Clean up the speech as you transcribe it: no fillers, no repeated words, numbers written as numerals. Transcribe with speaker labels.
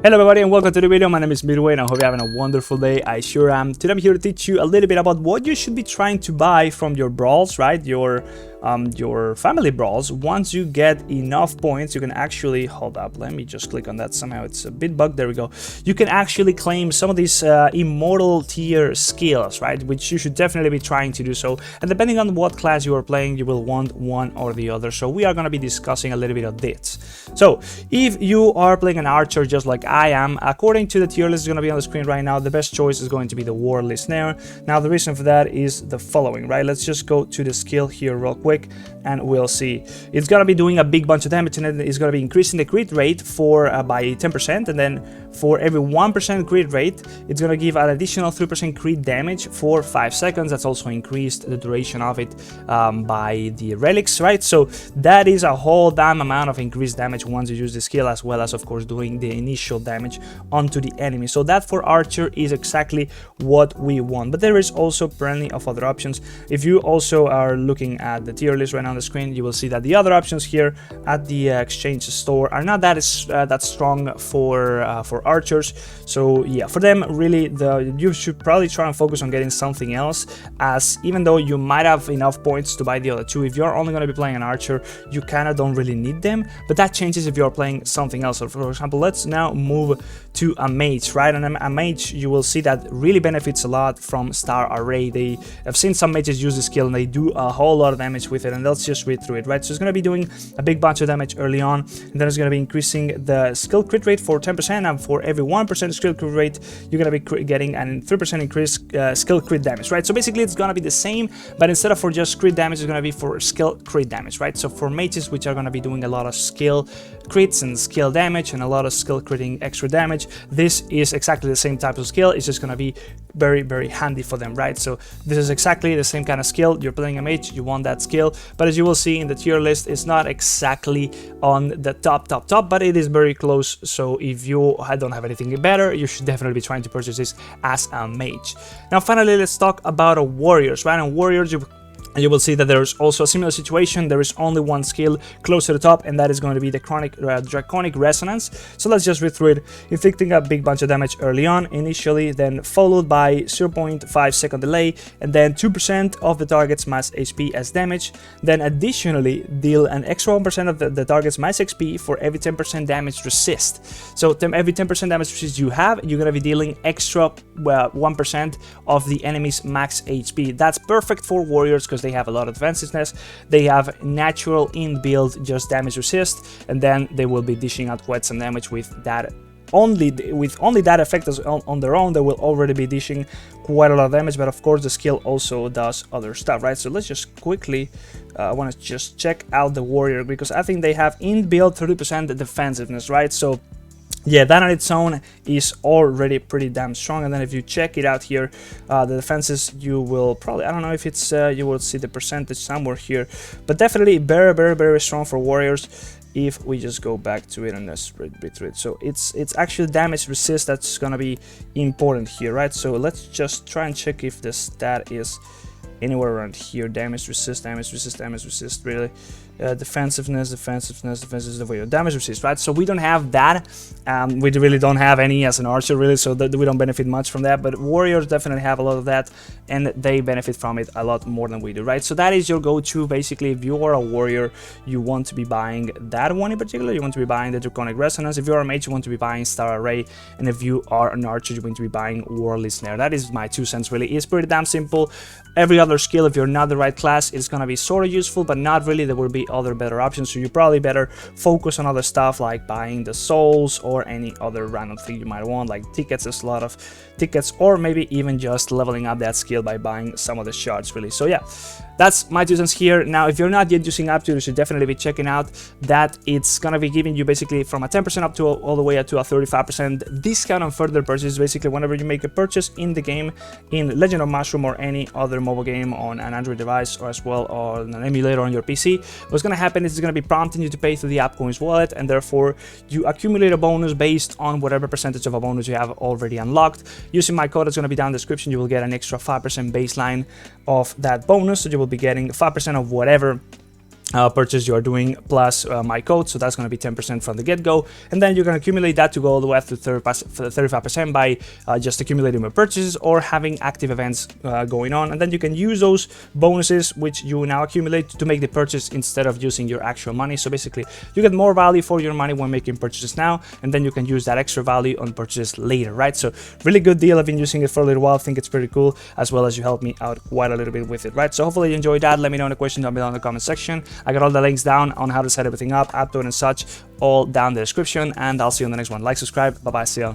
Speaker 1: Hello everybody and welcome to the video. My name is Midway and I hope you're having a wonderful day. I sure am. Today I'm here to teach you a little bit about what you should be trying to buy from your brawls, right? Your family brawls. Once you get enough points, you can actually hold up. Let me just click on that. Somehow it's a bit bugged. There we go. You can actually claim some of these immortal tier skills, right? Which you should definitely be trying to do so. And depending on what class you are playing, you will want one or the other. So we are going to be discussing a little bit of this. So if you are playing an archer just like I am, according to the tier list is going to be on the screen right now, the best choice is going to be the World Snare. Now the reason for that is the following, right? Let's just go to the skill here real quick and we'll see. It's going to be doing a big bunch of damage, and it's going to be increasing the crit rate for by 10%, and then for every 1% crit rate, it's going to give an additional 3% crit damage for 5 seconds. That's also increased the duration of it by the relics, right? So that is a whole damn amount of increased damage once you use the skill, as well as of course doing the initial damage onto the enemy. So that for archer is exactly what we want, but there is also plenty of other options. If you also are looking at the tier list right now on the screen, you will see that the other options here at the exchange store are not that strong for archers. So yeah, for them really you should probably try and focus on getting something else, as even though you might have enough points to buy the other two, if you're only going to be playing an archer, you kind of don't really need them. But that changes if you're playing something else. So for example, let's now move to a mage, right? And a mage, you will see that really benefits a lot from star array. I've seen some mages use the skill and they do a whole lot of damage with it, and let's just read through it, right? So it's going to be doing a big bunch of damage early on, and then it's going to be increasing the skill crit rate for 10%, and for every 1% skill crit rate, you're going to be getting a 3% increase skill crit damage, right? So basically it's going to be the same, but instead of for just crit damage, it's going to be for skill crit damage, right? So for mages, which are going to be doing a lot of skill crits and skill damage and a lot of skill critting extra damage, this is exactly the same type of skill. It's just going to be very handy for them, right? So this is exactly the same kind of skill. You're playing a mage, you want that skill, but as you will see in the tier list, it's not exactly on the top, but it is very close. So if you don't have anything better, you should definitely be trying to purchase this as a mage. Now finally, let's talk about warriors, right? And warriors, you will see that there's also a similar situation. There is only one skill close to the top, and that is going to be the Draconic Resonance. So let's just read through it. Inflicting a big bunch of damage early on, initially, then followed by 0.5 second delay, and then 2% of the target's max HP as damage. Then additionally, deal an extra 1% of the target's max XP for every 10% damage resist. So every 10% damage resist you have, you're going to be dealing extra 1% of the enemy's max HP. That's perfect for warriors because they have a lot of defensiveness. They have natural inbuilt just damage resist, and then they will be dishing out quite some damage with that. Only that effect on their own, they will already be dishing quite a lot of damage. But of course the skill also does other stuff, right? So let's just quickly I want to just check out the warrior, because I think they have inbuilt 30% defensiveness, right? So yeah, that on its own is already pretty damn strong. And then if you check it out here, the defenses, you will probably, I don't know if it's you will see the percentage somewhere here, but definitely very strong for warriors. If we just go back to it and let's read through it, so it's actually damage resist that's gonna be important here, right? So let's just try and check if the stat is anywhere around here. Damage resist, really. Defensiveness, damage resist, right? So we don't have that. We really don't have any as an archer, really, so that we don't benefit much from that. But warriors definitely have a lot of that, and they benefit from it a lot more than we do, right? So that is your go-to. Basically, if you are a warrior, you want to be buying that one in particular. You want to be buying the Draconic Resonance. If you're a mage, you want to be buying Star Array, and if you are an archer, you're going to be buying World Snare. That is my 2 cents, really. It's pretty damn simple. Every other skill, if you're not the right class, it's going to be sort of useful, but not really. There will be other better options, so you probably better focus on other stuff like buying the souls or any other random thing you might want, like tickets. There's a lot of tickets, or maybe even just leveling up that skill by buying some of the shards, really. So yeah, that's my 2 cents here. Now if you're not yet using Aptoide, you should definitely be checking out that it's gonna be giving you basically from a 10% up to all the way up to a 35% discount on further purchases. Basically, whenever you make a purchase in the game, in Legend of Mushroom or any other mobile game on an Android device, or as well on an emulator on your PC, what's gonna happen is it's gonna be prompting you to pay through the AppCoins wallet, and therefore you accumulate a bonus based on whatever percentage of a bonus you have already unlocked. Using my code, it's gonna be down in the description, you will get an extra 5% baseline of that bonus, so you will be getting 5% of whatever purchase you are doing plus my code, so that's going to be 10% from the get-go, and then you're going to accumulate that to go all the way up to 35% by just accumulating more purchases or having active events going on, and then you can use those bonuses which you now accumulate to make the purchase instead of using your actual money. So basically you get more value for your money when making purchases now, and then you can use that extra value on purchases later, right? So really good deal. I've been using it for a little while. I think it's pretty cool, as well as you helped me out quite a little bit with it, right? So hopefully you enjoyed that. Let me know in the question down below in the comment section. I got all the links down on how to set everything up, Aptoide and such, all down in the description, and I'll see you on the next one. Like, subscribe, bye bye, see ya.